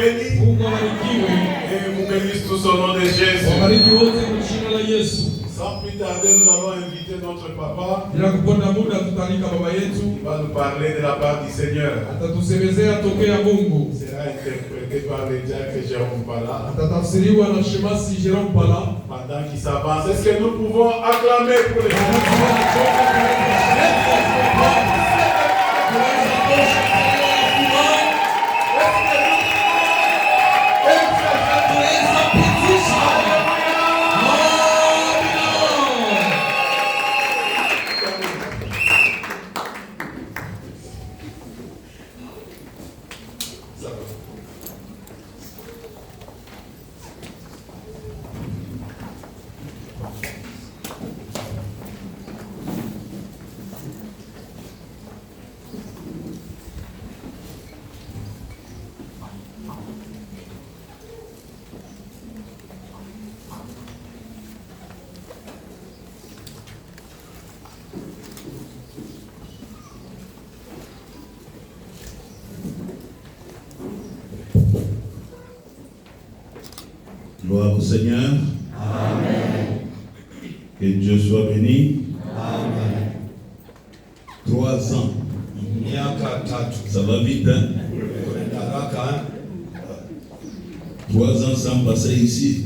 béni. Et vous bénissez tous au nom de Jésus. Sans plus tarder, nous allons inviter notre papa. Il va nous parler de la part du Seigneur. Il sera interprété par le diacre Jérôme Pala. Pendant qu'il s'avance, est-ce que nous pouvons acclamer pour les Gloire au Seigneur. Amen. Que Dieu soit béni. Amen. 3 ans. Ça va vite, hein? 3 ans sans passer ici.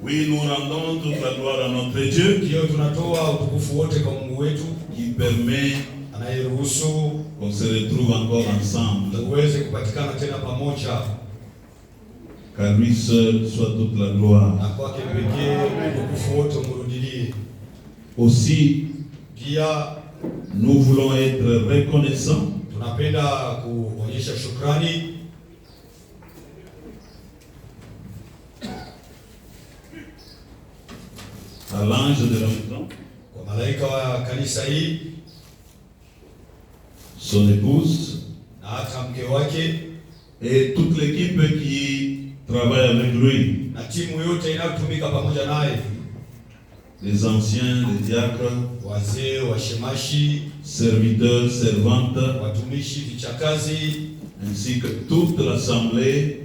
Oui, nous rendons toute la gloire à notre Dieu qui permet qu'on se retrouve encore ensemble. Car lui seul soit toute la gloire. Aussi, nous voulons être reconnaissants à l'ange de la maison, son épouse et toute l'équipe qui travaille avec lui, les anciens, les diacres, serviteurs, servantes, ainsi que toute l'assemblée,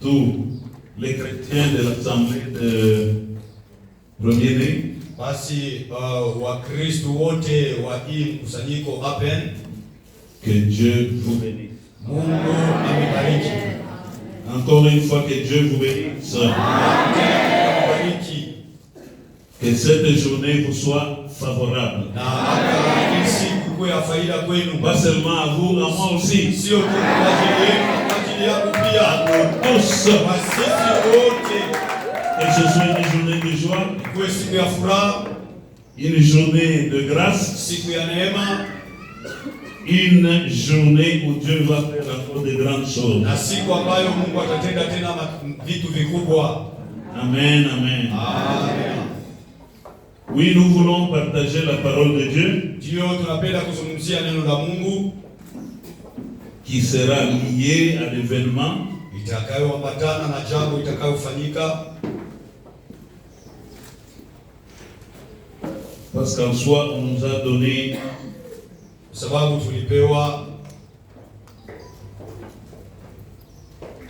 tous les chrétiens de l'assemblée de premier-né. Que Dieu vous bénisse. Encore une fois, que Dieu vous bénisse. Que cette journée vous soit favorable. Pas seulement à vous, à moi aussi. À nous tous. Que ce soit une journée de joie, une journée de grâce, une journée où Dieu va faire encore de grandes choses. Amen, amen. Oui, nous voulons partager la parole de Dieu qui sera liée à l'événement parce qu'en soi, on nous a donné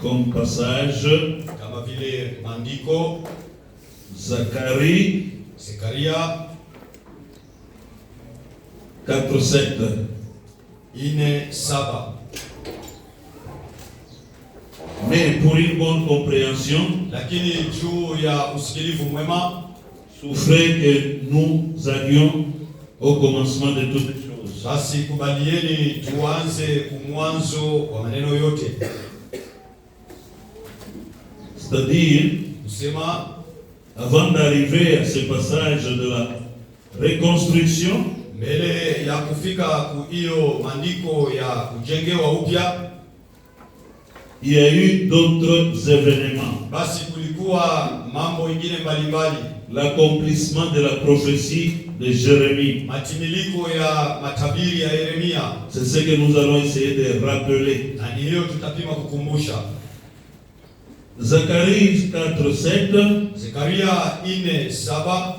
comme passage Zacharie 4:7. Mais pour une bonne compréhension, souffrez que nous allions au commencement de toutes les choses. C'est-à-dire, avant d'arriver à ce passage de la reconstruction, il y a eu d'autres événements. L'accomplissement de la prophétie de Jérémie. C'est ce que nous allons essayer de rappeler. Zacharie 4:7. Zekaria 4:7.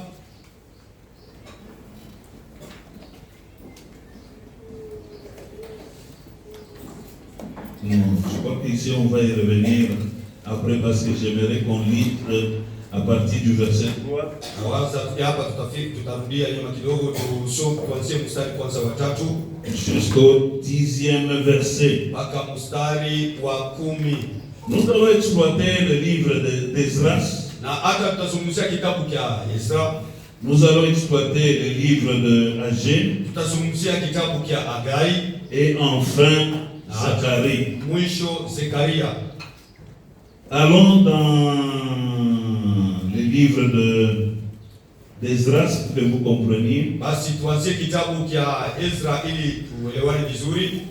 Je crois qu'ici on va y revenir après parce que j'aimerais qu'on lise à partir du verset 3 Nawaza hapa tutarudia nyuma kidogo tusome kuanzia mstari kwanza wa 3 jusqu'au 10e verset. mpaka mstari wa 10. Nous allons exploiter le livre d'Esdras. Na hata tutazungumzia kitabu cha Ezra, Nous allons exploiter le livre de Agé tutazungumzia kitabu cha Hagai et enfin Zacharie. mwisho Zekaria. Allons dans le livre d'Esdras pour que vous compreniez. Basi tuanzie kitabu cha Ezra ili tuelewane vizuri.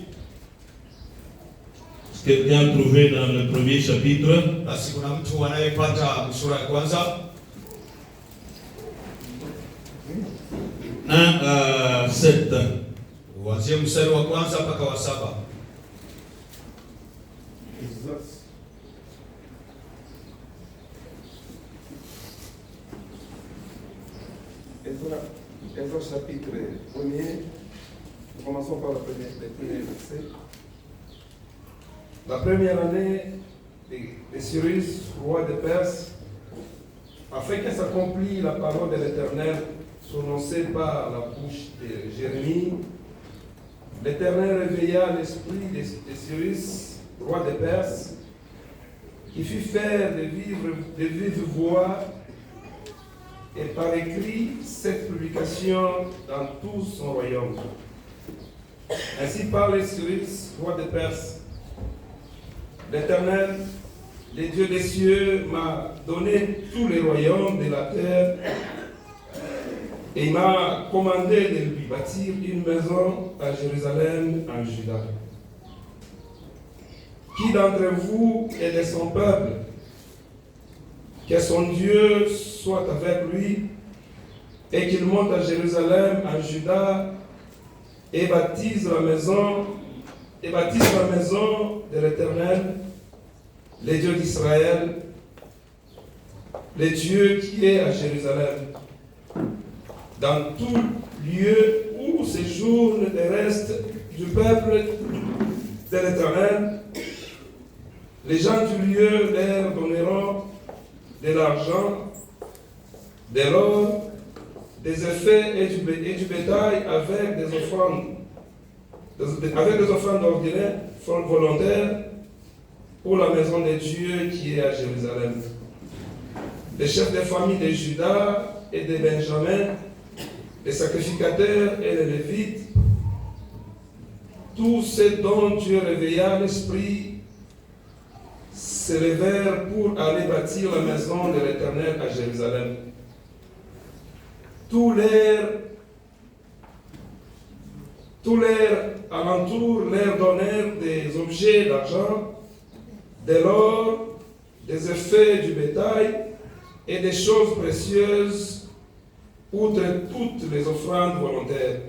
Quelqu'un a trouvé dans le premier chapitre. Basi kuna mtu anayepata sura ya kwanza 1 à 7. uanzie mstari wa kwanza mpaka wa 7. Ezra chapitre 1er, commençons par le premier verset. La première année de Cyrus, roi de Perse, afin que s'accomplisse la parole de l'Éternel prononcée par la bouche de Jérémie, l'Éternel réveilla l'esprit de Cyrus, roi de Perse, qui fit faire de vive voix et par écrit cette publication dans tout son royaume. Ainsi parle Cyrus, roi de Perse. L'Éternel, le Dieu des cieux, m'a donné tous les royaumes de la terre et il m'a commandé de lui bâtir une maison à Jérusalem, en Juda. Qui d'entre vous est de son peuple? Que son Dieu soit avec lui et qu'il monte à Jérusalem, en Juda, et baptise la maison de l'Éternel, le Dieu d'Israël, le Dieu qui est à Jérusalem. Dans tout lieu où séjourne les restes du peuple de l'Éternel, les gens du lieu leur donneront de l'argent, de l'or, des effets et du bétail avec des offrandes ordinaires, volontaires, pour la maison de Dieu qui est à Jérusalem. Les chefs des familles de Juda et de Benjamin, les sacrificateurs et les Lévites, tous ceux dont Dieu réveilla l'esprit, se levèrent pour aller bâtir la maison de l'Éternel à Jérusalem. Tous leurs alentours leur donnèrent des objets d'argent, de l'or, des effets du bétail et des choses précieuses, outre toutes les offrandes volontaires.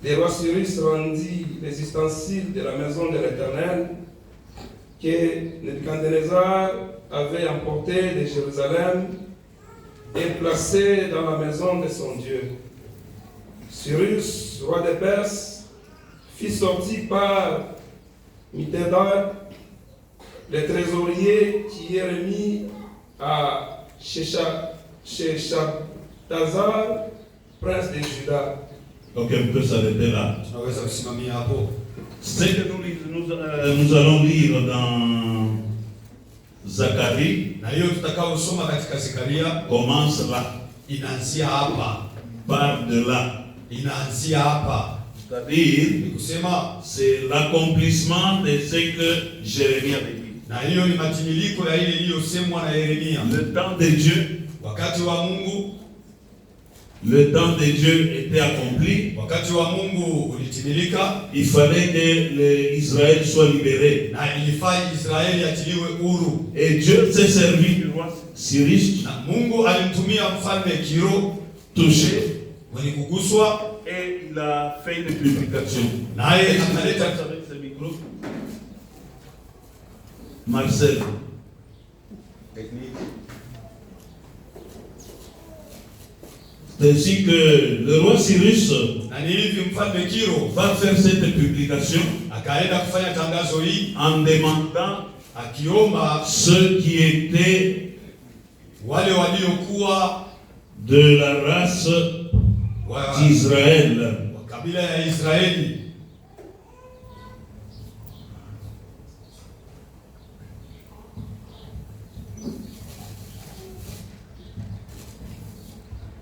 Le roi Cyrus rendit les ustensiles de la maison de l'Éternel que Nebuchadnezzar avait emporté de Jérusalem et placé dans la maison de son Dieu. Cyrus, roi de Perse, fit sortir par Mithridates, le trésorier qui est remis à Sheshatzar, prince de Juda. Donc on peut s'arrêter là. Tunaweza kusimamia hapo. Ce que nous allons lire dans Zacharie Na hiyo tutakaosoma katika Zekaria commence là, inaanzia hapa. part de là. Inaanzia hapa. C'est-à-dire, Ni kusema c'est l'accomplissement de ce que Jérémie avait dit. na hiyo ni matimiliko ya ile iliyosemwa na Yeremia. Le temps de Dieu, Wakati wa Mungu, le temps de Dieu était accompli. wakati wa Mungu ulitimilika Il fallait que Israël soit libéré. na ilifai Israeli atiliwe huru. Et Dieu s'est servi du roi Cyrus, Na Mungu alimtumia mfalme Kiro touché, mwenye kuguswa, et il a fait une purification. naye akaleta Avec ce micro, Marcel. ainsi que le roi Cyrus Na ni hivi mfalme Kiro va faire cette publication akaenda kufanya tangazo hii en demandant akiomba ceux qui étaient wale waliokuwa de la race d'Israël, wa kabila ya Israeli.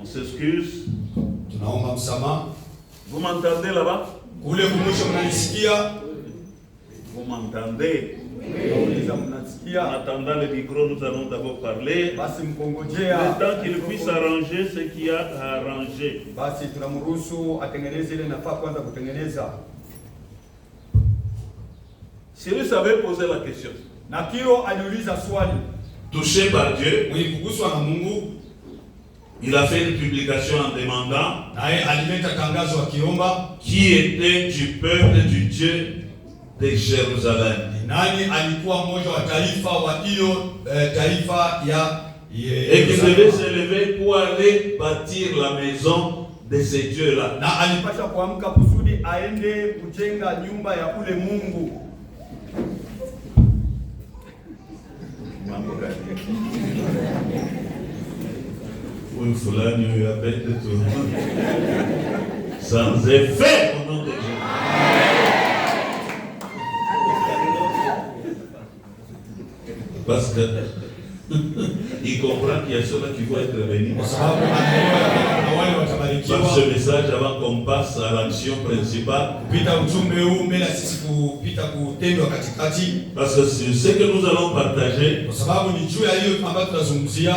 on s'excuse. Tunaomba msamaha. Vous m'entendez là-bas? Kule kumwisho mnanisikia? Vous m'entendez? Nauliza mnasikia? En attendant le micro, nous allons d'abord parler. Basi Le mkongojea. temps qu'il puisse arranger ce qu'il y a à arranger. Basi tunamruhusu atengeneze ile nafaa kwanza kutengeneza. Cyrus avait posé la question. Na Kiro aliuliza swali. Touché par Dieu, Mwenye kuguswa na Mungu il a fait une publication en demandant naye alileta tangazo akiomba qui était du peuple du Dieu de Jérusalem. nani alikuwa mmoja wa taifa wa hiyo taifa ya Et qu'il devait se lever pour aller bâtir la maison de ce Dieu-là. Na alipasha kuamka kusudi aende kujenga nyumba ya ule Mungu. Mambo gani? Huyu fulani huyu apende tu. Sans effet au nom de Dieu. Parce que il comprend qu'il y a ceux-là qui vont être bénis. kwa sababu anaelewa na wale Par watabarikiwa. ce message, avant qu'on passe à l'action principale, Kupita ujumbe huu mbele ya sisi kupita kutendwa katikati, parce que c'est ce que nous allons partager, kwa sababu ni juu ya hiyo ambayo tunazungumzia.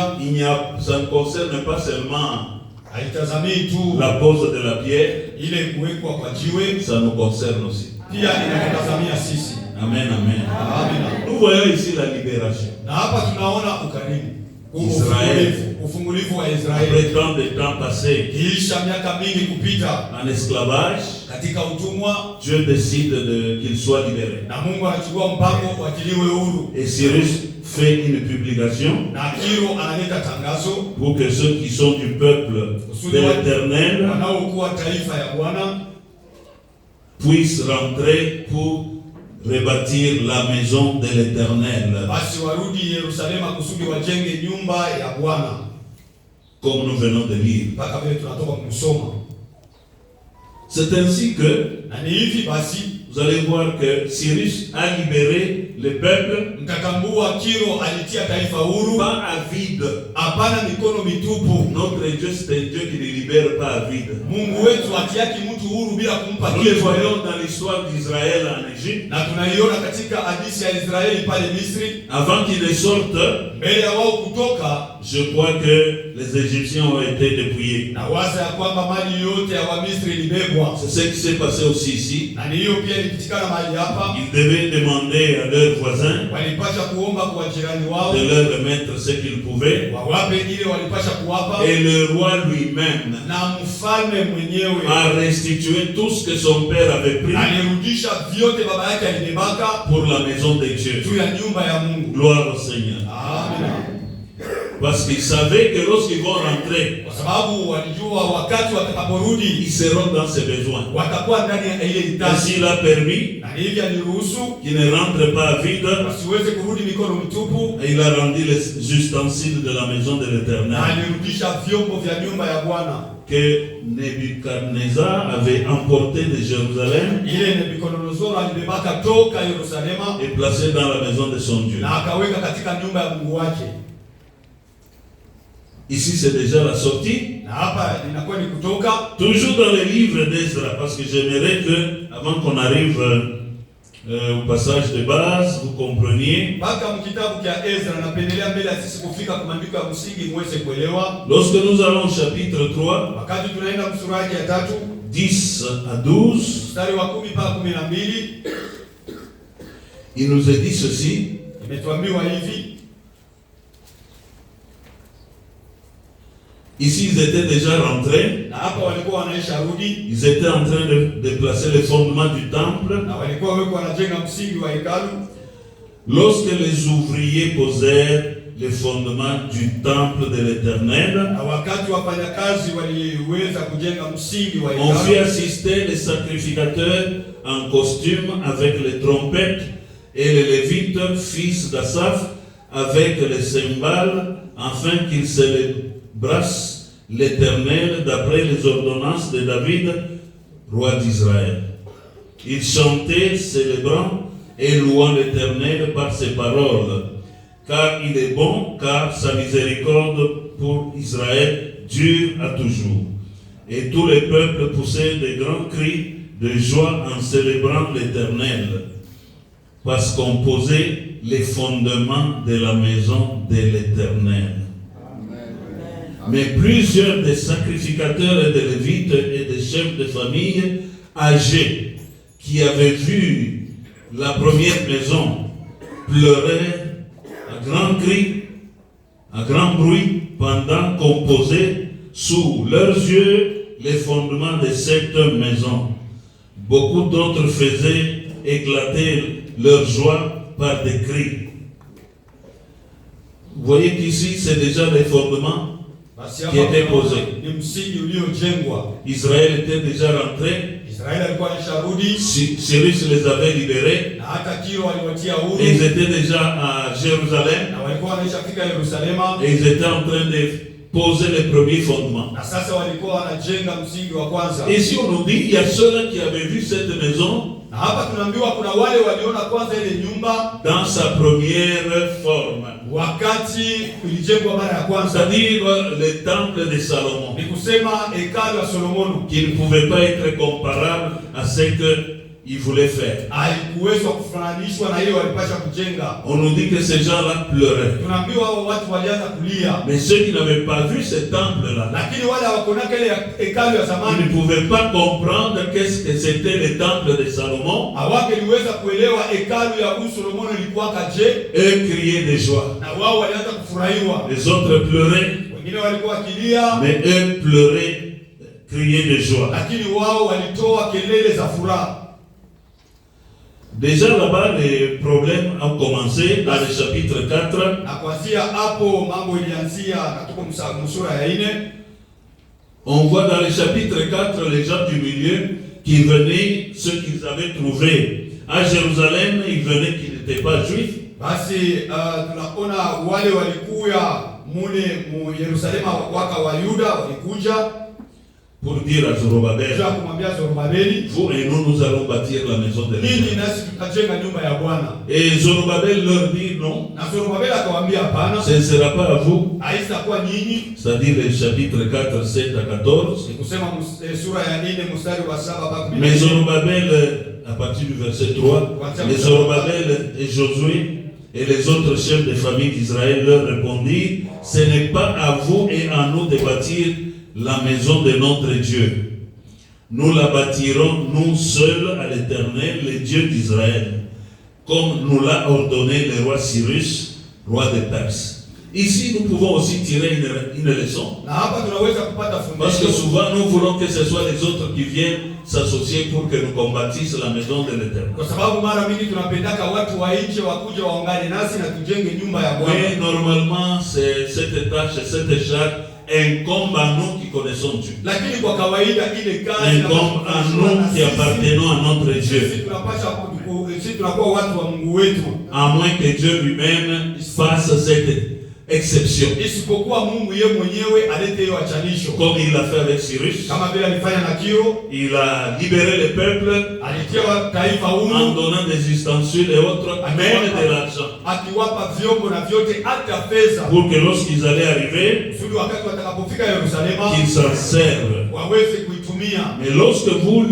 ça ne concerne pas seulement Haitazamii tu la pose de la pierre, ile kuwekwa kwa jiwe, ça nous concerne aussi. pia inatutazamia sisi. Amen, amen. Amina. Nous voyons ici la libération. Na hapa tunaona ukarimu, Israeli. ufungulivu wa Israeli Après tant de temps passé kiisha miaka mingi kupita en esclavage, katika utumwa, Dieu décide qu'il soit libéré. na Mungu anachukua mpango watiliwe huru, Et Cyrus fait une publication na Kiro analeta tangazo pour que ceux qui sont du peuple de l'Éternel wanaokuwa taifa ya Bwana puissent rentrer pour rebâtir la maison de l'Éternel, basi warudi Yerusalema kusudi wajenge nyumba ya Bwana, comme nous venons de lire. mpaka vile tunatoka kusoma. C'est ainsi que Na ni hivi basi vous allez voir que Cyrus a libéré le peuple, mtatambua Kiro alitia taifa huru, pas à vide. hapana mikono mitupu. Notre Dieu, c'est un Dieu qui ne libère pas à vide. Mungu wetu atiaki mtu huru bila kumpa Nous le kitu. voyons dans l'histoire d'Israël en Égypte. Na tunaiona katika hadithi ya Israeli pale Misri, Avant qu'ils ne sortent, mbele ya wao kutoka, je crois que les Égyptiens ont été dépouillés. na waza ya kwamba mali yote ya Wamisri ilibebwa. C'est ce qui s'est passé aussi ici. Na ni hiyo pia ilipitikana mahali hapa. Ils devaient demander à leurs voisins Walipasha kuomba kwa jirani wao de leur remettre ce qu'ils pouvaient. wawape ile walipasha kuwapa, Et le roi lui-même na mfalme mwenyewe a restitué tout ce que son père avait pris alirudisha vyote baba yake alibebaka pour la maison de Dieu. juu ya nyumba ya Mungu. Gloire au Seigneur. Amina. Parce qu'ils savaient que lorsqu'ils vont rentrer, Kwa sababu walijua wakati watakaporudi ils seront dans ses besoins. watakuwa ndani ya ile hitaji, Ainsi, il a permis na hivi aliruhusu qu'ils ne rentrent pas à vide. wasiweze kurudi mikono mitupu, Et il a rendu les ustensiles de la maison de na l'Éternel alirudisha vyombo vya nyumba ya Bwana que Nebuchadnezzar avait emporté de Jérusalem ile Nebukadnezar alibebaka toka Yerusalema et placé dans la maison de son Dieu. na akaweka katika nyumba ya Mungu wake. Ici, c'est déjà la sortie. Na hapa inakuwa ni kutoka, Toujours dans le livre d'Ezra, parce que j'aimerais que, avant qu'on arrive au passage de base, vous compreniez. mpaka mkitabu cha Ezra. Napendelea mbele ya sisi kufika kwa maandiko ya msingi muweze kuelewa. Lorsque nous allons au chapitre 3, Wakati tunaenda msuraji ya 3 10 à 12, mstari wa 10 mpaka 12, il nous est dit ceci. imetuambiwa hivi: Ici, ils étaient déjà rentrés. na hapa walikuwa wanaisha rudi, Ils étaient en train de placer les fondements du temple. na walikuwa weko wanajenga msingi wa hekalu. Lorsque les ouvriers posèrent les fondements du temple de l'Éternel. Na wakati wafanyakazi waliweza kujenga msingi wa On fit hekalu, assister les sacrificateurs en costume avec les trompettes et les lévites, fils d'Asaph, avec les cymbales, afin qu'ils célébrassent l'Éternel d'après les ordonnances de David, roi d'Israël. Ils chantaient, célébrant et louant l'Éternel par ses paroles, car il est bon, car sa miséricorde pour Israël dure à toujours. Et tous les peuples poussaient de grands cris de joie en célébrant l'Éternel, parce qu'on posait les fondements de la maison de l'Éternel. Mais plusieurs des sacrificateurs et des lévites et des chefs de famille âgés qui avaient vu la première maison pleuraient à grands cris, à grand bruit, pendant qu'on posait sous leurs yeux les fondements de cette maison. Beaucoup d'autres faisaient éclater leur joie par des cris. Vous voyez qu'ici, c'est déjà les fondements qui étaient posés. ni msingi uliojengwa. Israël était déjà rentré. Israeli alikuwa alisharudi Cyrus les avait libérés. na hata Tiro waliwatia huru, Et ils étaient déjà à Jérusalem. na walikuwa wanaishafika Yerusalema, Et ils étaient en train de poser les premiers fondements. na sasa walikuwa wanajenga msingi wa kwanza. Ici, on nous dit, il y a ceux-là qui avaient vu cette maison Na hapa tunaambiwa kuna wale waliona kwanza ile nyumba dans sa première forme. wakati ilijengwa mara ya kwanza, C'est-à-dire le temple de Salomon, ni kusema hekalu ya Solomoni, qui ne pouvait pas être comparable à ce qu'il voulait faire. haikuwezwa kufananishwa na hiyo walipasha kujenga. On nous dit que ces gens-là pleuraient. Tunaambiwa hao watu walianza kulia, Mais ceux qui n'avaient pas vu ce temple-là, lakini wale hawakuonaka ile hekalu ya ils zamani, ne pouvaient pas comprendre qu'est-ce que c'était le temple de Salomon hawangeliweza kuelewa hekalu ya Solomoni ilikuwa kaje, et crier de joie. na wao walianza kufurahiwa. Les autres pleuraient, Wengine walikuwa wakilia, mais eux pleuraient, criaient de joie. lakini wao walitoa kelele za furaha. Déjà là-bas, les problèmes ont commencé dans le chapitre 4. Na kuanzia hapo mambo ilianzia, na tuko msura ya 4. On voit dans le chapitre 4 les gens du milieu qui venaient, ceux qu'ils avaient trouvés à Jérusalem, ils venaient qui n'étaient pas juifs. Basi tunaona wale walikuya mune mu Yerusalema waka wa Yuda walikuja Pour dire à Zorobabel, kwa kumwambia Zorobabeli, vous et nous allons bâtir la maison de nini l'Éternel. nasi tutajenga nyumba ya Bwana. Et Zorobabel leur dit non, Na Zorobabeli akawaambia hapana, ce ne sera pas à vous. haitakuwa nyinyi. C'est-à-dire les chapitres 4, 7 à 14. Ni kusema sura ya 4 mstari wa 7 mpaka 10. Mais Zorobabel, à partir du verset 3, les Zorobabel et Josué et les autres chefs de famille d'Israël leur répondirent, ce n'est pas à vous et à nous de bâtir la maison de notre Dieu. Nous la bâtirons nous seuls à l'Éternel, le Dieu d'Israël, comme nous l'a ordonné le roi Cyrus, roi de Perse. Ici, nous pouvons aussi tirer une leçon. Na hapa tunaweza kupata Parce que fundisho, souvent, nous voulons que ce soit les autres qui viennent s'associer pour que nous combattissions la maison de l'Éternel. kwa sababu mara mingi tunapendaka watu wa nje wakuje waungane nasi na tujenge nyumba ya Bwana. Mais normalement, c'est cette tâche, cette charge incombe à nous qui connaissons Dieu. Lakini kwa kawaida ile kazi Incombe à nous qui appartenons à notre Dieu. sisi tunakuwa watu wa Mungu wetu, À moins que Dieu lui-même fasse cette exception. isipokuwa Mungu yeye mwenyewe alete hiyo achanisho, Comme il l'a fait avec Cyrus, kama vile alifanya na Tiro. il a libéré le peuple Alitia taifa en huru, donnant des ustensiles et autres, même de l'argent. akiwapa vyombo na vyote, hata fedha, Pour que lorsqu'ils allaient arriver, kusudi wakati watakapofika Yerusalema qu'ils s'en servent. waweze kuitumia. Mais lorsque vous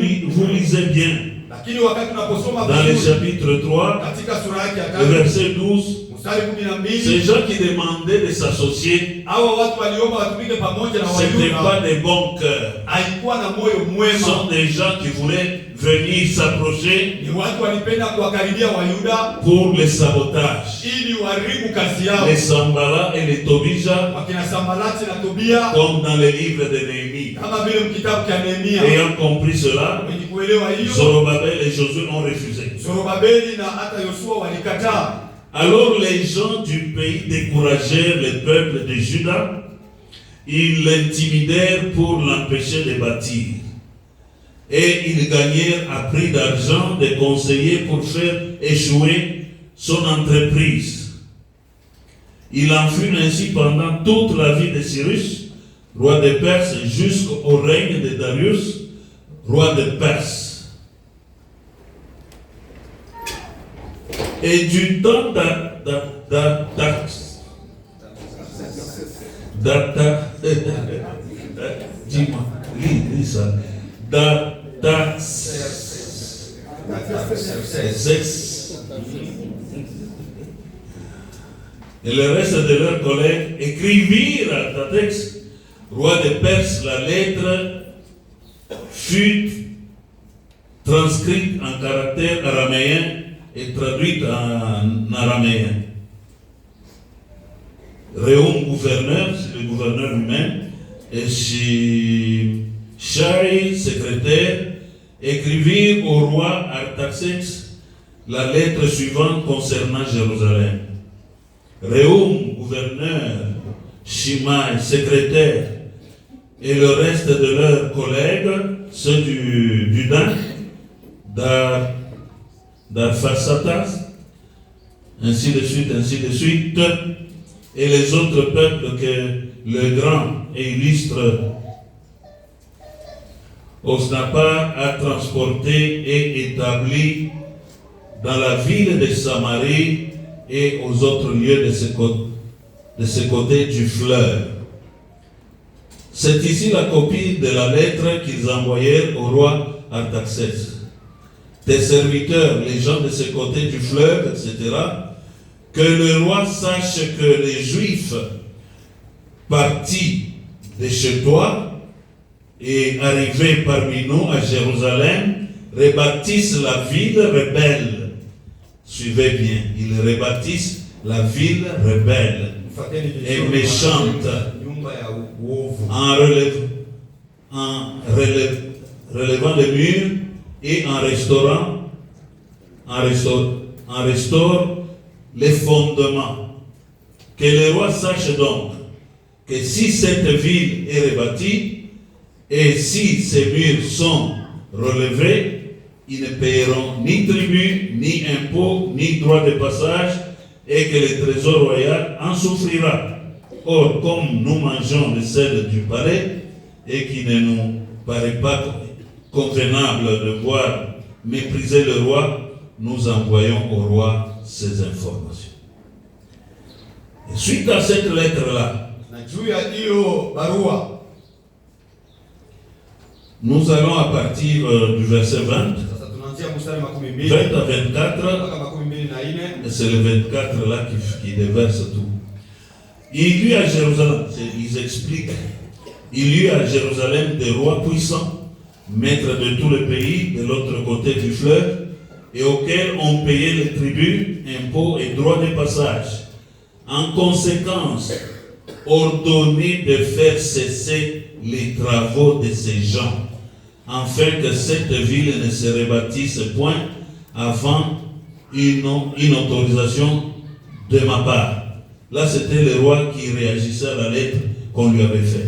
lisez bien, Lakini wakati unaposoma dans le vizuri chapitre 3, katika sura yake ya le 3 verset 12, mstari 12, ces gens qui demandaient de s'associer, hawa watu waliomba watumike pamoja na ce n'étaient Wayuda, pas des bons cœurs. haikuwa na moyo Ce mwema. sont des gens qui voulaient venir s'approcher Ni watu walipenda kuwakaribia Wayuda pour le sabotage. ili waharibu kazi yao, Les Sambala et les Tobija, wakina Sambalati na Tobia, comme dans le livre de Néhémie. kama vile mkitabu cha Nehemia. Ayant compris cela, Wenye kuelewa hiyo, Zorobabel et Josué ont refusé. Zorobabeli na hata Yoshua walikataa. Alors les gens du pays découragèrent le peuple de Juda. Ils l'intimidèrent pour l'empêcher de bâtir. Et ils gagnèrent à prix d'argent des conseillers pour faire échouer son entreprise. Il en fut ainsi pendant toute la vie de Cyrus, roi de Perse, jusqu'au règne de Darius, roi de Perse. Et du temps dis-moi, lis ça. Et le reste de leurs collègues écrivirent à Artaxerxès, roi de Perse, la lettre fut transcrite en caractère araméen et traduite en araméen. Réum, gouverneur, c'est le gouverneur lui-même, et Shai, secrétaire, écrivirent au roi Artaxerxès la lettre suivante concernant Jérusalem. Réum, gouverneur, Shimei, secrétaire, et le reste de leurs collègues, ceux du Dan, d'Arphasatas, ainsi de suite, et les autres peuples que le grand et illustre Osnapar a transportés et établis dans la ville de Samarie et aux autres lieux de ce côté du fleuve. C'est ici la copie de la lettre qu'ils envoyèrent au roi Artaxerxès. Tes serviteurs, les gens de ce côté du fleuve, etc., que le roi sache que les Juifs partis de chez toi et arrivés parmi nous à Jérusalem rebâtissent la ville rebelle. Suivez bien, ils rebâtissent la ville rebelle et méchante en relevant les murs et en restaure les fondements. Que le roi sache donc que si cette ville est rebâtie et si ces murs sont relevés, ils ne paieront ni tribut, ni impôt, ni droit de passage, et que le trésor royal en souffrira. Or, comme nous mangeons le sel du palais, et qu'il ne nous paraît pas convenable de voir mépriser le roi, nous envoyons au roi ces informations. Et suite à cette lettre-là, nous allons à partir du verset 20, 20 à 24, et c'est le 24 là qui déverse tout. Il y a à Jérusalem, ils expliquent, il y a à Jérusalem des rois puissants, maîtres de tout le pays, de l'autre côté du fleuve, et auxquels on payait les tributs, impôts et droits de passage. En conséquence, ordonnez de faire cesser les travaux de ces gens, afin que cette ville ne se rebâtisse point avant une autorisation de ma part. Là, c'était le roi qui réagissait à la lettre qu'on lui avait faite.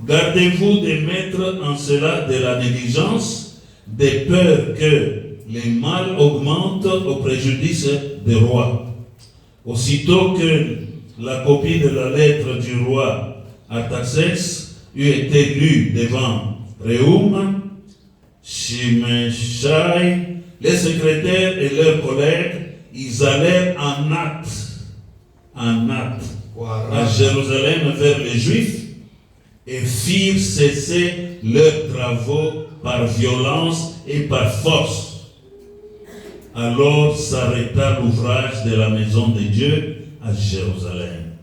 Gardez-vous de mettre en cela de la négligence, de peur que les mal augmentent au préjudice des rois. Aussitôt que la copie de la lettre du roi Artaxerxès eut été lue devant Réum, Shimei, les secrétaires et leurs collègues, ils allèrent en hâte à Jérusalem vers les Juifs et firent cesser leurs travaux par violence et par force. Alors s'arrêta l'ouvrage de la maison de Dieu à Jérusalem.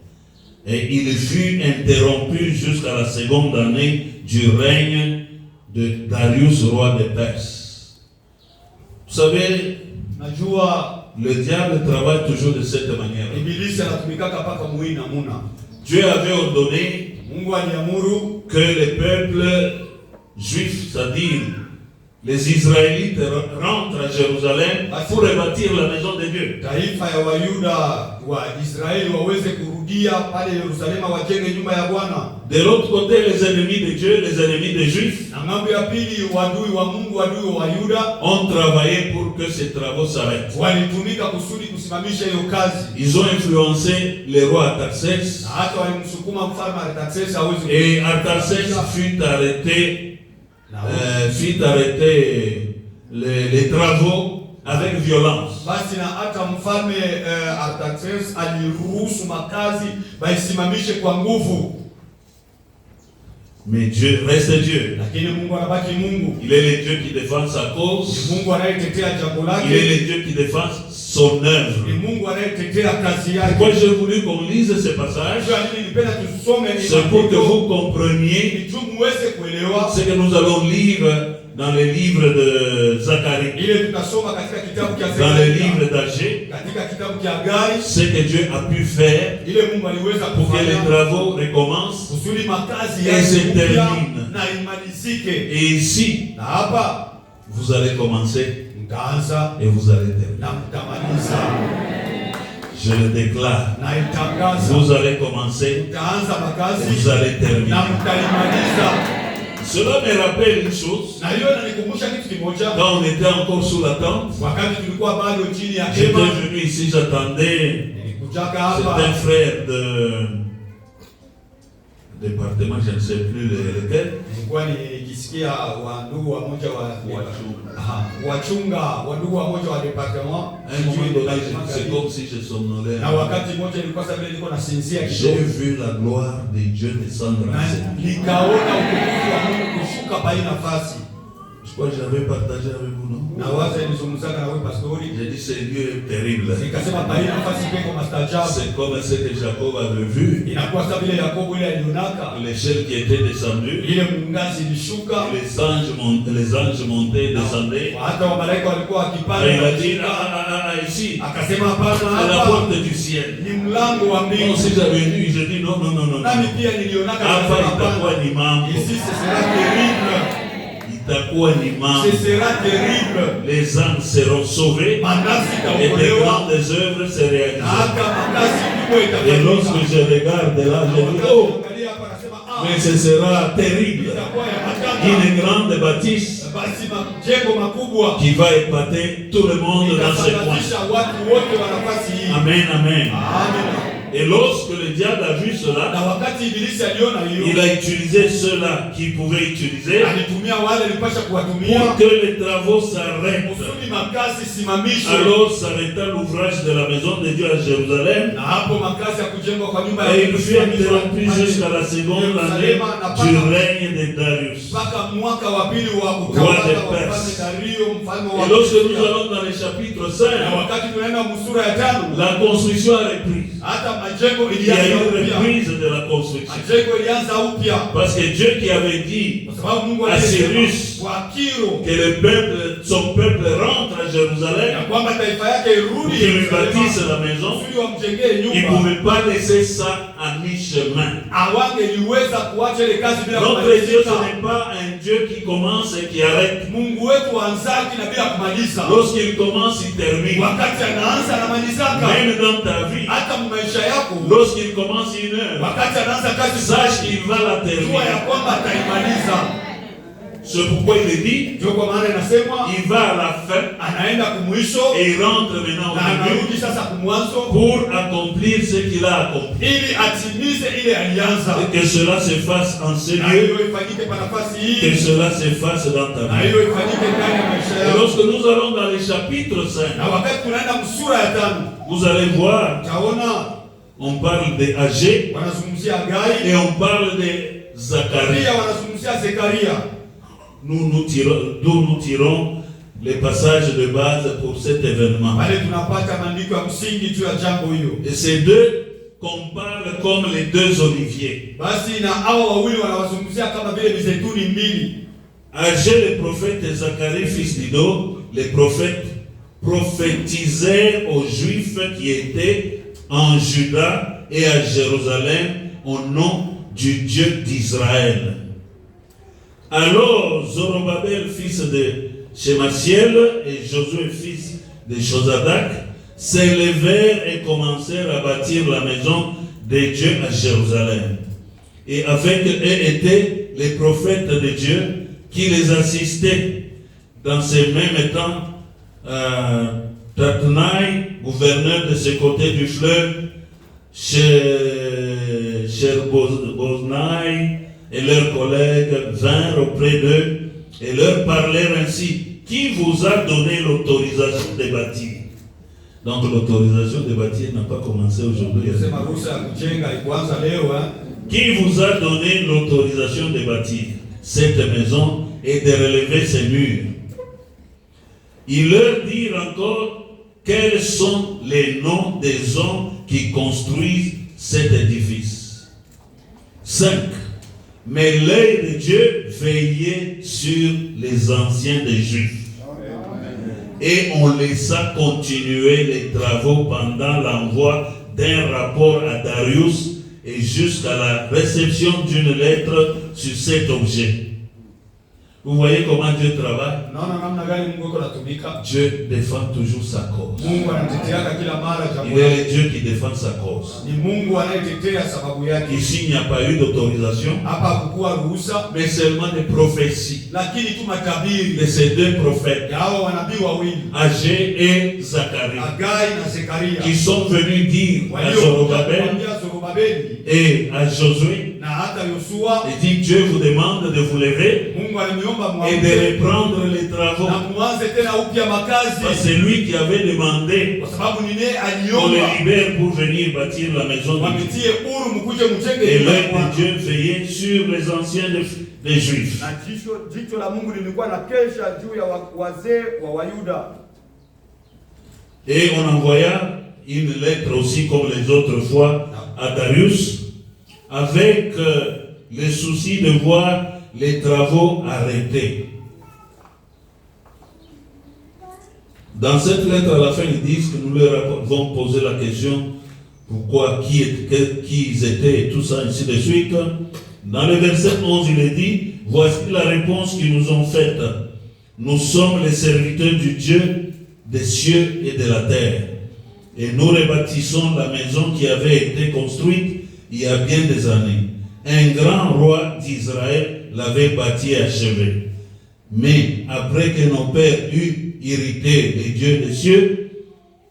Et il fut interrompu jusqu'à la seconde année du règne de Darius, roi de Perse. Vous savez, le diable travaille toujours de cette manière. Dieu avait ordonné que les peuples juifs, c'est-à-dire les Israélites rentrent à Jérusalem pour rebâtir la maison de Dieu. taifa ya Wayuda wa Israeli waweze kurudia pale Yerusalema wajenge nyumba ya Bwana. De l'autre côté, les ennemis de Dieu, les ennemis des Juifs, Na ngambo ya pili wadui wa Mungu, wadui wa Wayuda ont travaillé pour que ces travaux s'arrêtent. walitumika kusudi kusimamisha hiyo kazi. Ils ont influencé le roi Artaxerxes, Na hata walimsukuma mfalme Artaxerxes aweze et Artaxerxes fut arrêté les travaux avec violence. basi na hata mfalme Artaxerxes aliruhusu makazi baisimamishe kwa nguvu. Mais Dieu reste Dieu. Lakini Mungu anabaki Mungu. Il est le Dieu qui défend sa cause. Ni Mungu anayetetea jambo Il est lake. le Dieu qui défend son œuvre. Ni Mungu anayetetea kazi yake. Pourquoi j'ai voulu qu'on lise ce passage? C'est pour que vous compreniez ce que nous allons lire dans les livres de Zacharie, dans les livres d'Agé, ce que Dieu a pu faire pour que les travaux recommencent et se terminent. Et ici, vous allez commencer et vous allez terminer. Je le déclare. Vous allez commencer, vous allez terminer. Cela me rappelle une chose. Quand on était encore sous la tente, j'étais venu ici, j'attendais. C'est un frère de département, je ne sais plus lequel. C'est comme si je somnolais. J'ai vu la gloire de Dieu descendre en cette. Je crois que j'avais partagé avec vous, non? J'ai dit, ce lieu est terrible. C'est comme ce que Jacob avait vu. L'échelle qui était descendue. Les anges montaient et descendaient. Et il a dit, ici, c'est la porte du ciel. Bon, si j'avais vu, je dis non. Apa itakuwa ni mambo. Ce sera terrible. Les âmes seront sauvées et de grandes œuvres se réaliseront. Et lorsque je regarde là, je dis, oh, mais ce sera terrible. Une grande bâtisse qui va épater tout le monde dans ce coin. Amen. Et lorsque le diable a vu cela, il a utilisé ceux-là qu'il pouvait utiliser pour que les travaux s'arrêtent. Alors s'arrêta l'ouvrage de la maison de Dieu à Jérusalem, et il fut interrompu jusqu'à la seconde année du règne de Darius, roi de Perse. Et lorsque nous allons dans le chapitre 5, la construction a repris. Il y a une reprise de la construction. Parce que Dieu qui avait dit à Cyrus que son peuple rentre à Jérusalem pour qu'il lui bâtisse la maison, il ne pouvait pas laisser ça à mi-chemin. Notre Dieu, ce n'est pas un Dieu qui commence et qui arrête. Lorsqu'il commence, il termine. Même dans ta vie, lorsqu'il commence une œuvre, sache qu'il va la terminer. C'est pourquoi il est dit, il va à la fin et il rentre maintenant au début pour accomplir ce qu'il a accompli. Et que cela se fasse en ce lieu, que cela se fasse dans ta vie. Et lorsque nous allons dans le chapitre 5, vous allez voir, on parle de Agé et on parle de Zacharie. Nous tirons les passages de base pour cet événement. Et ces deux comparent comme les deux oliviers. Agé, le prophète, et Zacharie, fils d'Ido, les prophètes prophétisaient aux Juifs qui étaient en Juda et à Jérusalem au nom du Dieu d'Israël. Alors Zorobabel, fils de Shemasiel et Josué, fils de Josadak, s'élevèrent et commencèrent à bâtir la maison de Dieu à Jérusalem. Et avec eux étaient les prophètes de Dieu qui les assistaient. Dans ces mêmes temps, Tatnaï, gouverneur de ce côté du fleuve, Sherboznaï et leurs collègues vinrent auprès d'eux et leur parlèrent ainsi. Qui vous a donné l'autorisation de bâtir? Donc l'autorisation de bâtir n'a pas commencé aujourd'hui. Qui vous a donné l'autorisation de bâtir cette maison et de relever ses murs? Ils leur dirent encore quels sont les noms des hommes qui construisent cet édifice. 5. Mais l'œil de Dieu veillait sur les anciens des Juifs. Et on laissa continuer les travaux pendant l'envoi d'un rapport à Darius et jusqu'à la réception d'une lettre sur cet objet. Vous voyez comment Dieu travaille? Dieu défend toujours sa cause. Il est le Dieu qui défend sa cause. Ici, il n'y a pas eu d'autorisation, mais seulement des prophéties de ces deux prophètes, Agé et Zacharie, qui sont venus dire à Zorobabel et à Josué, et dit Dieu vous demande de vous lever et de reprendre les travaux. C'est lui qui avait demandé qu'on les libère pour venir bâtir la maison de Dieu. Et l'œil de Dieu veillait sur les anciens des Juifs. Et on envoya une lettre aussi comme les autres fois à Darius avec le souci de voir les travaux arrêtés. Dans cette lettre, à la fin, ils disent que nous leur avons posé la question pourquoi, qui ils étaient et tout ça, ainsi de suite. Dans le verset 11, il est dit, voici la réponse qu'ils nous ont faite. Nous sommes les serviteurs du Dieu des cieux et de la terre. Et nous rebâtissons la maison qui avait été construite il y a bien des années. Un grand roi d'Israël l'avait bâti et achevé. Mais après que nos pères eurent irrité les dieux des cieux,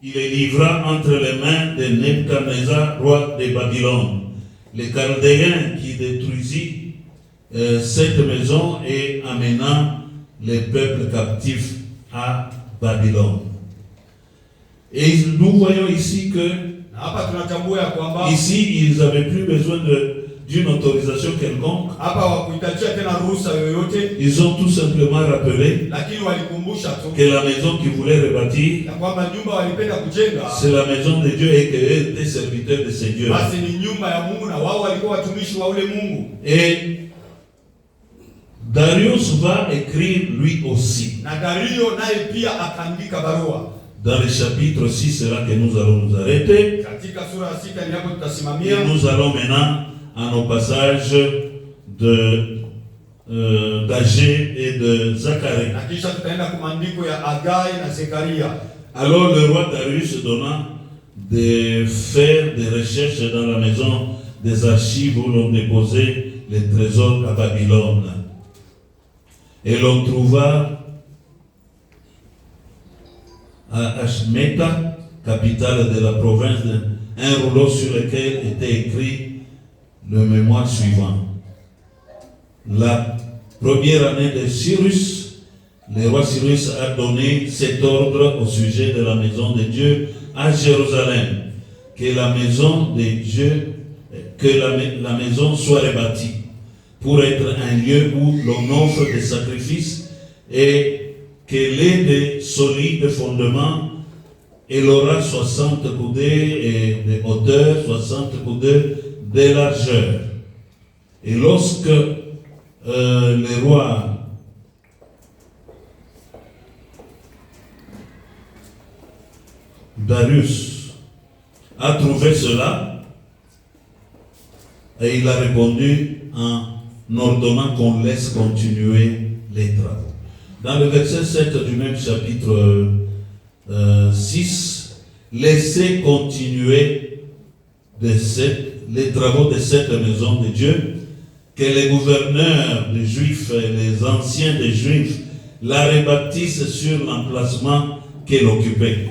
il les livra entre les mains de Nebuchadnezzar, roi de Babylone, les Chaldéens qui détruisit cette maison et amena les peuples captifs à Babylone. Et nous voyons ici que ici ils n'avaient plus besoin d'une autorisation quelconque. Ils ont tout simplement rappelé que la maison qu'ils voulaient rebâtir, c'est la maison de Dieu et qu'eux étaient serviteurs de ce Dieu. Et Darius va écrire lui aussi. Dans le chapitre 6, c'est là que nous allons nous arrêter. Et nous allons maintenant à nos passages d'Agé et de Zacharie. Alors le roi Darius donna de faire des recherches dans la maison des archives où l'on déposait les trésors à Babylone. Et l'on trouva à Ashmeta, capitale de la province, un rouleau sur lequel était écrit le mémoire suivant. La première année de Cyrus, le roi Cyrus a donné cet ordre au sujet de la maison de Dieu à Jérusalem, que la maison de Dieu, que la maison soit rebâtie pour être un lieu où l'on offre des sacrifices et qu'elle ait des solides fondements. Elle aura 60 coudées de hauteur, 60 coudées de largeur. Et lorsque le roi Darius a trouvé cela, et il a répondu en ordonnant qu'on laisse continuer les travaux. Dans le verset 7 du même chapitre 6, laissez continuer les travaux de cette maison de Dieu, que les gouverneurs des Juifs et les anciens des Juifs la rebâtissent sur l'emplacement qu'elle occupait.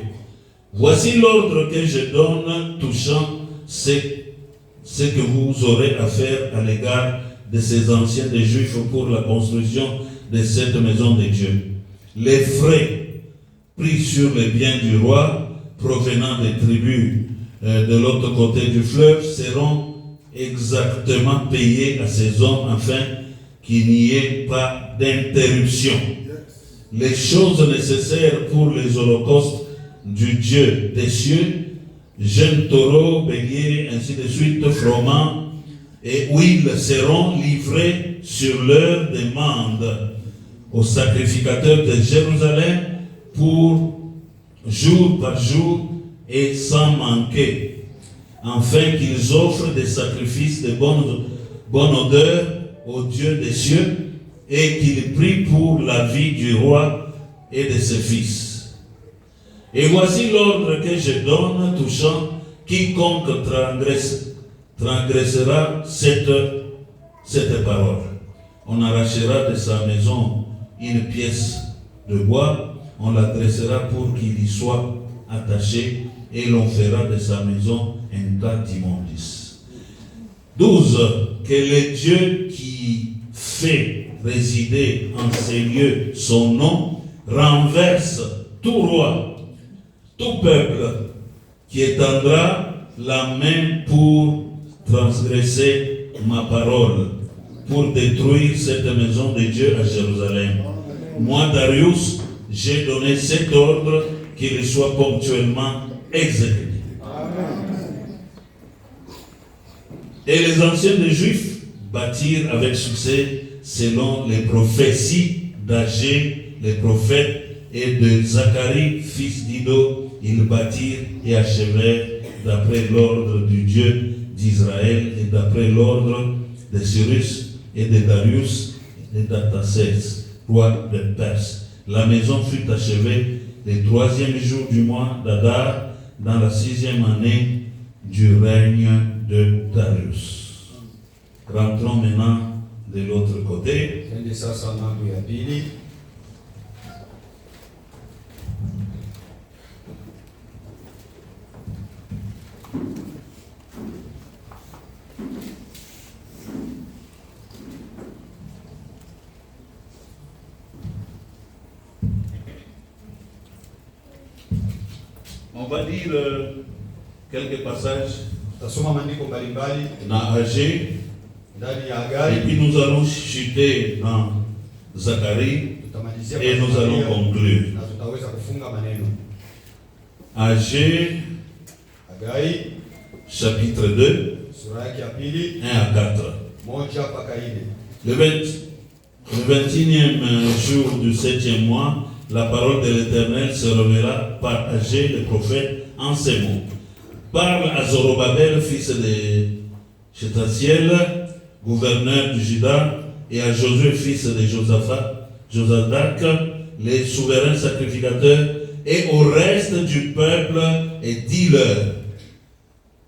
Voici l'ordre que je donne touchant ce que vous aurez à faire à l'égard de ces anciens des Juifs pour la construction de cette maison de Dieu. Les frais pris sur les biens du roi provenant des tribus de l'autre côté du fleuve seront exactement payés à ces hommes afin qu'il n'y ait pas d'interruption. Les choses nécessaires pour les holocaustes du Dieu des cieux, jeunes taureaux, béliers, ainsi de suite, froment et huile seront livrés sur leur demande aux sacrificateurs de Jérusalem pour jour par jour et sans manquer, afin qu'ils offrent des sacrifices de bonne odeur au Dieu des cieux et qu'ils prient pour la vie du roi et de ses fils. Et voici l'ordre que je donne touchant quiconque transgressera cette parole. On arrachera de sa maison une pièce de bois, on la dressera pour qu'il y soit attaché et l'on fera de sa maison un tas d'immondice. 12. Que le Dieu qui fait résider en ces lieux son nom renverse tout roi, tout peuple qui étendra la main pour transgresser ma parole, pour détruire cette maison de Dieu à Jérusalem. Moi, Darius, j'ai donné cet ordre qu'il soit ponctuellement exécuté. Et les anciens des Juifs bâtirent avec succès selon les prophéties d'Agé, les prophètes, et de Zacharie, fils d'Ido. Ils bâtirent et achevèrent d'après l'ordre du Dieu d'Israël et d'après l'ordre de Cyrus et de Darius et d'Artaxerxès, roi de Perse. La maison fut achevée le 3e jour du mois d'Adar, dans la 6e année du règne de Darius. Rentrons maintenant de l'autre côté. On va dire quelques passages dans Agé, et puis nous allons chuter dans Zacharie et nous allons conclure. Agé, chapitre 2, 1 à 4. Le 21e jour du 7e mois, la parole de l'Éternel se révéla par Agé le prophète en ces mots. Parle à Zorobabel, fils de Shealtiel, gouverneur du Juda, et à Josué, fils de Josadak, les souverains sacrificateurs, et au reste du peuple, et dis-leur: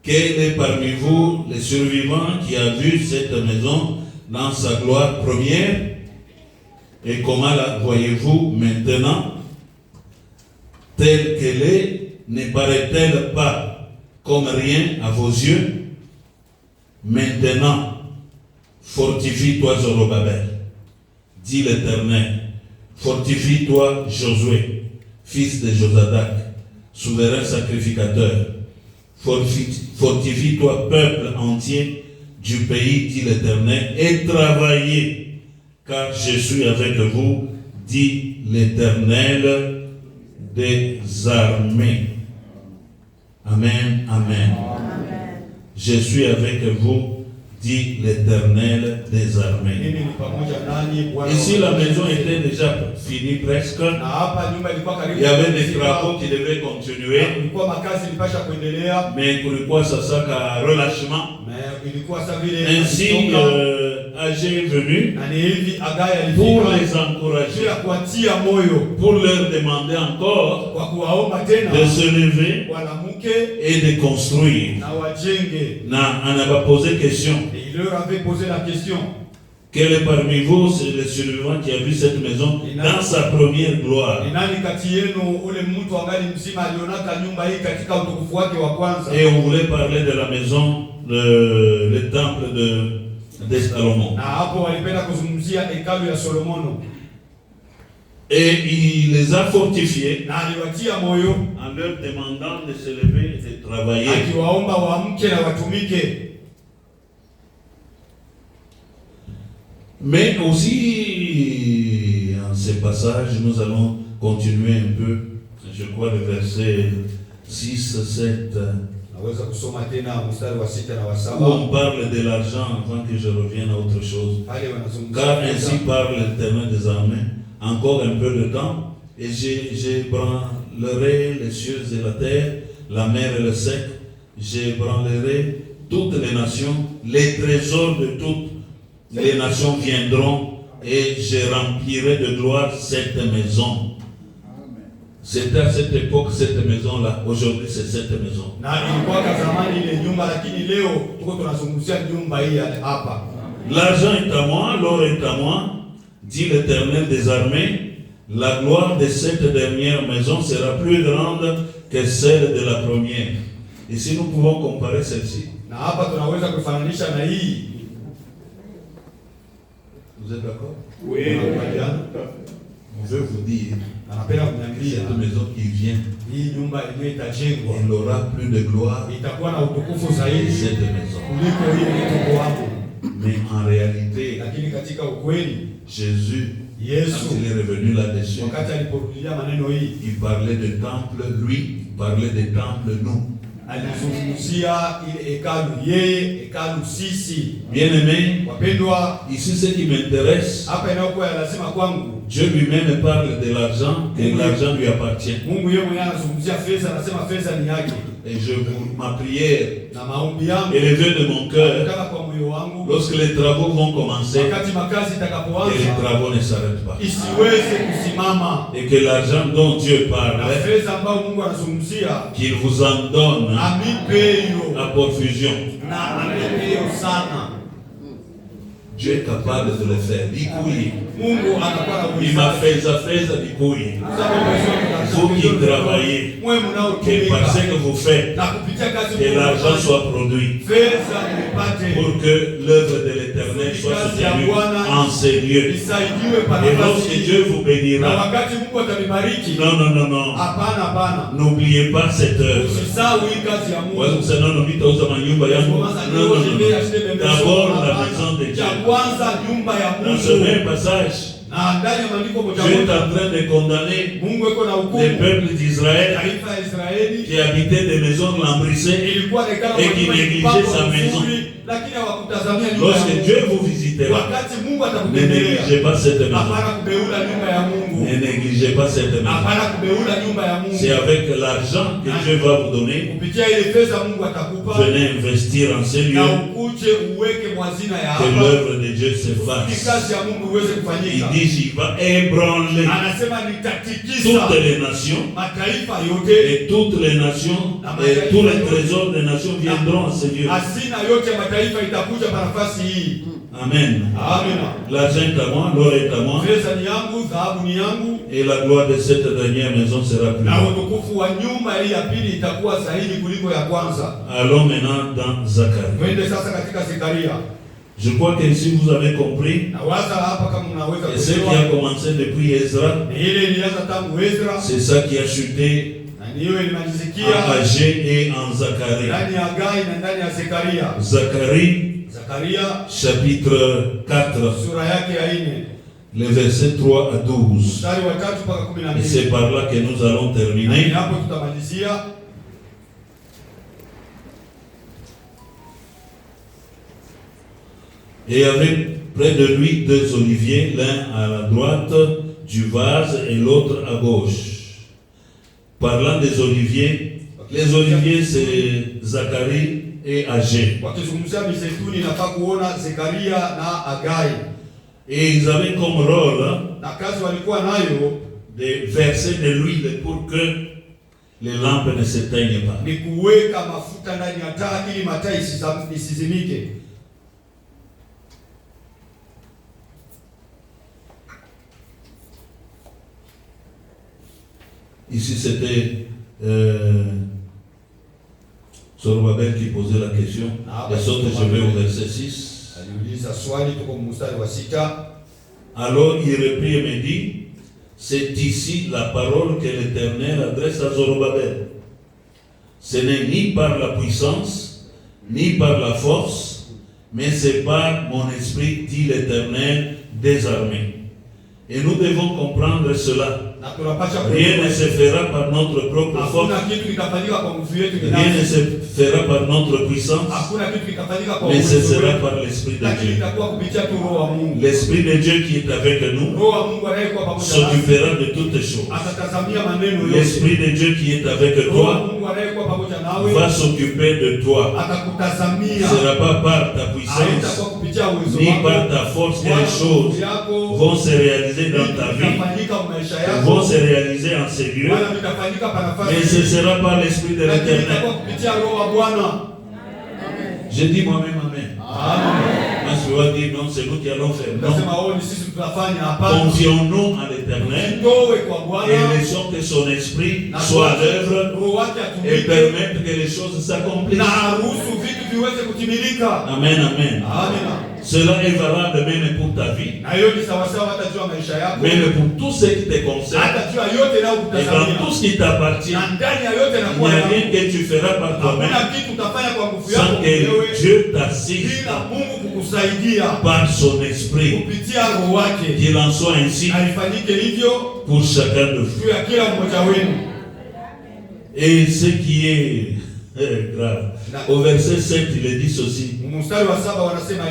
quel est parmi vous les survivants qui a vu cette maison dans sa gloire première? Et comment la voyez-vous maintenant? Telle qu'elle est, ne paraît-elle pas comme rien à vos yeux? Maintenant, fortifie-toi, Zorobabel, dit l'Éternel. Fortifie-toi, Josué, fils de Josadak, souverain sacrificateur. Fortifie-toi, peuple entier du pays, dit l'Éternel, et travaillez, car je suis avec vous, dit l'Éternel des armées. Amen, amen. Je suis avec vous, dit l'Éternel des armées. Mimi ni pamoja nanyi Bwana. Ici, la maison était déjà finie presque. Na hapa nyumba ilikuwa karibu. Il y avait des travaux qui devaient continuer. Kulikuwa makazi ilipasha kuendelea. Mais kulikuwa sasa ka relâchement. Mais ilikuwa sasa vile. Ainsi, Agé est venu na ni hivi Hagai pour alifika les encourager, kuwatia moyo, pour leur demander encore kwa kuwaomba tena de se lever wanamke et de construire. na wajenge. Na anaba posé question. Et il leur avait posé la question. Quel est parmi vous le survivant qui a vu cette maison dans sa première gloire? Ni nani kati yenu ule mtu angali mzima alionaka nyumba hii katika utukufu wake wa kwanza? Et on voulait parler de la maison, le temple de Salomon. Na hapo walipenda kuzungumzia hekalu ya Solomono. Et il les a fortifiés Na aliwatia moyo en leur demandant de se lever et de travailler. akiwaomba waamke na watumike. Mais aussi, en ce passage, nous allons continuer un peu, je crois, le verset 6, 7, Naweza kusoma tena mstari wa 6 na wa où 7. on parle de l'argent avant que je revienne à autre chose. Car ainsi parle l'Éternel des armées, encore un peu de temps, et j'ébranlerai les cieux et la terre, la mer et le sec, j'ébranlerai toutes les nations, les trésors de toutes les nations viendront, et je remplirai de gloire cette maison. C'était à cette époque cette maison-là. Aujourd'hui, c'est cette maison. Na ilikuwa zamani ile nyumba, lakini leo tuko tunazungumzia nyumba hii hapa. L'argent est à moi, l'or est à moi, dit l'Éternel des armées. La gloire de cette dernière maison sera plus grande que celle de la première. Et si nous pouvons comparer celle-ci. Na hapa tunaweza kufananisha na hii. Vous êtes d'accord? Oui. On veut vous dire, Anapenda kuniambia cette maison qui vient, hii nyumba yenyewe itajengwa, elle aura plus de gloire itakuwa na utukufu que zaidi cette maison. kuliko hii iliyoko hapo. Mais en réalité, Lakini katika ukweli Jésus, Yesu quand il est revenu là-dessus, wakati aliporudia maneno hii il parlait de temple, lui, il parlait de temple, nous. alizungumzia ile hekalu, yeye hekalu sisi. Bien-aimés, Wapendwa, ici ce qui m'intéresse, hapa inayokuwa ya lazima kwangu, Dieu lui-même parle de l'argent, que l'argent lui appartient. Mungu yeye mwenyewe anazungumzia fedha, anasema fedha ni yake. Et ma prière, Na maombi yangu élevée de mon cœur, kutoka kwa moyo wangu, lorsque les travaux vont commencer, wakati makazi que les itakapoanza travaux ne s'arrêtent pas. isiweze kusimama, Et que l'argent dont Dieu na parle, fedha ambayo Mungu anazungumzia qu'il vous en donne amipeyo à profusion. na amipeyo sana. Dieu est capable de le faire. Bikouille. Mungu anakuwa na Il m'a fait ça, bikouille. Vous qui travaillez, mwe que parce mnaotumika que vous faites, na kupitia kazi que l'argent soit produit, fedha nipate pour que l'œuvre de l'Éternel soit soutenue en ces lieux. isaidiwe pa Et nafasi lorsque hii. Dieu vous Na bénira, wakati Mungu atanibariki, non, hapana, n'oubliez pas cette œuvre. usisahau hii kazi ya Mungu. D'abord la maison de Dieu. Ya kwanza nyumba ya Dans ce Mungu. même passage, Na ndani ya maandiko moja Dieu est moja en train de condamner Mungu yuko na les hukumu peuples d'Israël taifa ya Israeli. qui habitaient des maisons lambrissées. Ilikuwa nekana Et qui négligeait sa maison. lakini hawakutazamia nyumba ya Lorsque Mungu. Dieu vous visitera, Wakati Mungu ne atakutembelea, négligez pas cette maison. hapana kubeula nyumba ya Mungu. Ne négligez pas cette maison. Hapana kubeula nyumba ya Mungu. C'est avec l'argent que Dieu va vous donner. Kupitia ile pesa Mungu atakupa, Venez investir en ces na lieux, ukuje uweke mwazina ya que hapa. l'œuvre de Dieu se Ili fasse. kazi ya Mungu iweze Il kufanyika. dit, il va ébranler Anasema nitatikisa toutes les nations, mataifa yote, et toutes les nations, et tous les trésors des nations viendront à ce lieu. hazina yote ya mataifa itakuja pa nafasi hii. Amen. Amina. L'argent est à moi, l'or est à moi, Pesa ni yangu, dhahabu ni yangu, et la gloire de cette dernière maison sera plus na grande. utukufu wa nyumba hii ya pili itakuwa zaidi kuliko ya kwanza. Allons maintenant dans Zacharie. Twende sasa katika Zekaria. Je crois que si vous avez compris, Na waza hapa kama mnaweza et ce qui a kuelewa, commencé depuis Ezra, ni ile ilianza tangu Ezra, c'est ça qui a chuté na ni hiyo en ilimalizikia Agé et en Zacharie. ndani ya Hagai na ndani ya Zekaria. Zacharie, Zakaria chapitre 4, sura yake ya 4 les versets 3 à 12. mstari wa 3 mpaka Et 12. c'est par là que nous allons Na terminer. hapo tutamalizia. Et il y avait près de lui 2 oliviers, l'un à la droite du vase et l'autre à gauche. Parlant des oliviers, les oliviers c'est Zacharie et Agé. Wakizungumzia mizeituni nafaa kuona Zekaria na Agai. Et ils avaient comme rôle Na kazi walikuwa nayo de verser de l'huile pour que les lampes ne s'éteignent pas. ni kuweka mafuta ndani ya taa ili mataa isizimike. Ici c'était Zorobabel qui posait la question. Les autres, je vais au verset 6. Aliuliza swali, tuko mstari wa 6. Alors il reprit et me dit, c'est ici la parole que l'Éternel adresse à Zorobabel. Ce n'est ni par la puissance, ni par la force, mais c'est par mon esprit, dit l'Éternel des armées. Et nous devons comprendre cela. Rien ne se fera par notre propre force. Rien ne se fera par notre puissance. Mais ce sera par l'Esprit de Dieu. L'Esprit de Dieu qui est avec nous s'occupera de toutes choses. L'Esprit de Dieu qui est avec toi va s'occuper de toi. Ce ne sera pas par ta puissance ni par ta force que les choses vont se réaliser dans ta vie, vont se réaliser en ces lieux, mais ce sera par l'Esprit de l'Éternel. Je dis moi-même Amen. Moi je dois dire non, c'est nous qui allons faire. Non. Confions-nous à l'Éternel et laissons que son esprit soit à l'œuvre et permette que les choses s'accomplissent. Amen, amen. Cela est valable même pour ta vie, même pour tout ce qui te concerne, et dans tout ce qui t'appartient. Il n'y a rien que tu feras par toi-même sans que Dieu t'assiste par son esprit. Qu'il en soit ainsi pour chacun de vous. Et ce qui est grave, au verset 7 il est dit ceci: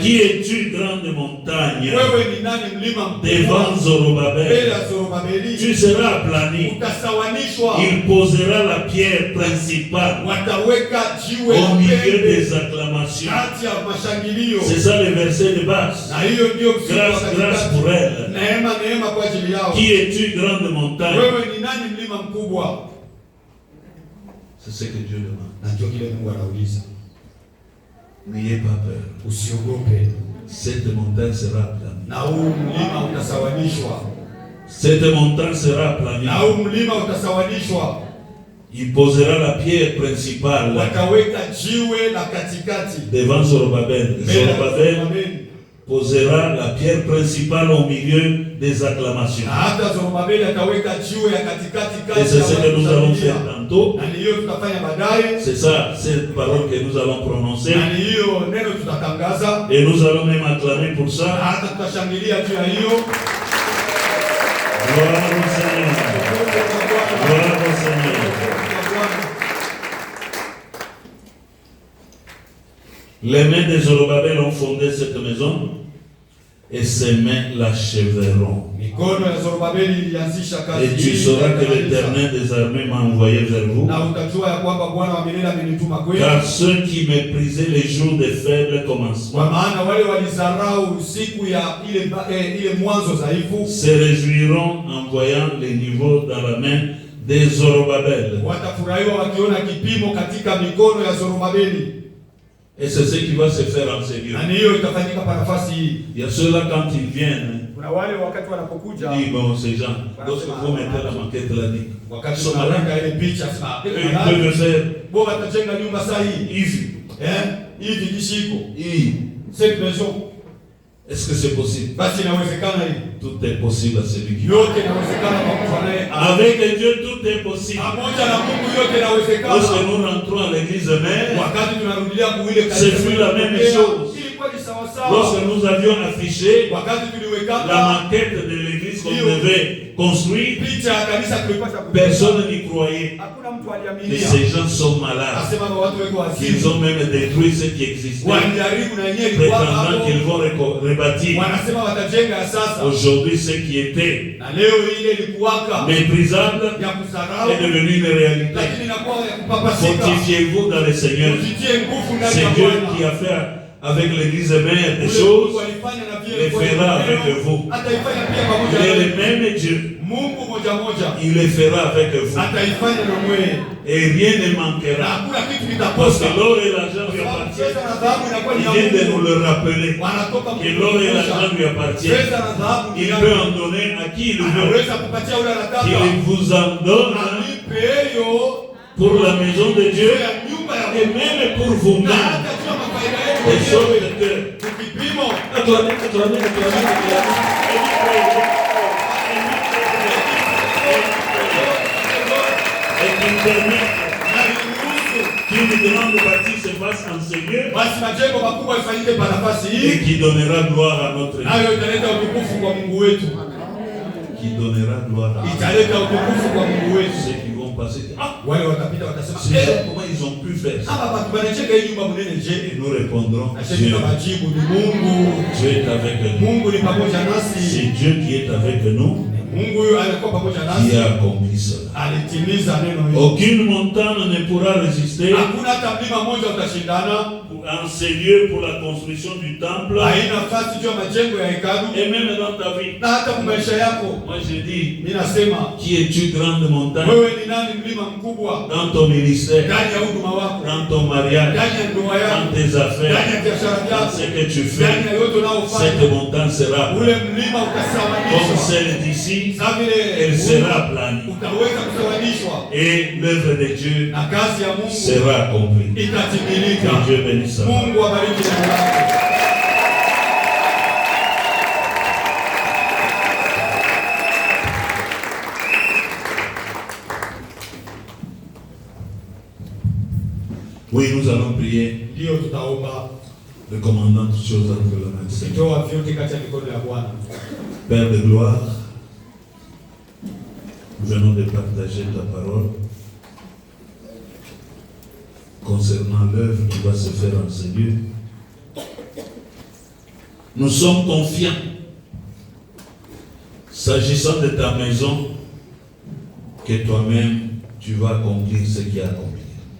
qui es-tu, grande montagne, devant Zorobabel? Tu seras aplani. Il posera la pierre principale au milieu des acclamations. C'est ça le verset de base. Grâce, grâce pour elle. Qui es-tu, grande montagne? C'est ce que Dieu demande. N'ayez pas peur. Cette montagne sera aplanie. Cette montagne sera aplanie. Il posera la pierre principale devant Zorobabel. Zorobabel posera la pierre principale au milieu des acclamations. Et c'est ce que nous allons faire tantôt. C'est ça, cette parole que nous allons prononcer. Et nous allons même acclamer pour ça. Gloire au Seigneur. Gloire au Seigneur. Les mains de Zorobabel ont fondé cette maison et ses mains l'achèveront. Et tu sauras que l'Éternel des armées m'a envoyé vers vous. Car ceux qui méprisaient les jours des faibles commencements se réjouiront en voyant les niveaux dans la main des Zorobabel. Et c'est ce qui va se faire en ces lieux. Il y a ceux-là quand ils viennent, ils disent bon ces gens, lorsque vous mettez la maquette là, ils peuvent faire est-ce que c'est possible? Tout est possible à celui qui avec Dieu tout est possible. Lorsque nous rentrons à l'église mère, ce fut la même chose. Lorsque nous avions affiché la maquette de l'église qu'on devait construire, picha ya kanisa kulipasha kujenga. personne n'y croyait. Hakuna mtu Et aliaminia. ces gens sont malades. Asema watu weko Ils wazimu. ont même détruit ce qui existait, Wanajaribu na yenyewe ilikuwa prétendant hapo. qu'ils vont rebâtir. Wanasema watajenga ya sasa. Aujourd'hui, ce qui était Na leo ile ilikuwaka méprisable ya kusarau, est devenu une réalité. lakini inakuwa ya kupapasika. Fortifiez-vous dans le Seigneur. Usitie nguvu ndani ya C'est Dieu Bwana. qui a fait avec l'église mère des Ule choses. Mungu alifanya na pia le fera avec vous. Ataifanya pia pamoja Il est le na même Dieu. Mungu moja moja. Il le fera avec vous. Ataifanya na mwe. Et rien ne Na manquera. hakuna kitu Parce que kitakosa. l'or et l'argent lui appartiennent. Fedha na dhahabu inakuwa ni Il ya vient de nous Mungu. le rappeler. Wanatoka Que l'or et l'argent lui appartiennent. Fedha na dhahabu ni Il ya peut Mungu. en donner à qui il veut. Anaweza kupatia ule anataka. Qu'il vous en donne Anipe hiyo pour la maison de Dieu ya nyumba ya et Mungu. même pour Na vous-même. hata jua mafaida yetu De sorte wenyewe. que Ukipimo et qu'il permet qu'une grande partie se fasse en Seigneur basi majengo makubwa ifanyike pa nafasi et hii, qui donnera gloire à notre Dieu. nayo italeta utukufu kwa Mungu wetu, Qui donnera gloire à notre Dieu. italeta utukufu kwa Mungu wetu. Ceux qui vont passer. Ah, Wale watapita watasema, ces gens, comment ils ont pu faire ça? hapa watu wanacheka hii nyumba mnene Et je? nous répondrons, Na Dieu, sisi tunajibu ni Mungu. Dieu est avec nous. Mungu ni pamoja nasi. C'est Dieu qui est avec nous Mungu huyo alikuwa pamoja qui nasi, a accompli cela. alitimiza neno hilo. Aucune montagne ne pourra résister Hakuna hata mlima mmoja utashindana, en ces lieux pour la construction du temple haina nafasi juu ya majengo ya hekalu et même dans ta vie. na hata kwa maisha yako. Moi je dis, Mimi nasema qui es-tu grande montagne wewe ni nani mlima mkubwa dans ton ministère, ndani ya huduma wako, dans ton mariage, ndani ya ndoa yako, dans tes ndani affaires, ya biashara dans yako, ce que tu ndani ya fais? yote unaofanya. Cette montagne sera Ule mlima comme utasawanishwa celle d'ici, na vile elle sera planie. utaweza kusawanishwa Et l'œuvre de Dieu na kazi ya Mungu sera accomplie. itatimilika. Que Dieu bénisse ça. Mungu abariki neno lako. Oui, nous allons prier. Ndio tutaomba Recommandant toutes choses entre les mains du Seigneur. toa vyote kati ya mikono ya Bwana. Père de gloire, nous venons de partager ta parole concernant l'œuvre qui va se faire en ce lieu. Nous sommes confiants, s'agissant de ta maison, que toi-même, tu vas accomplir ce qui est accompli.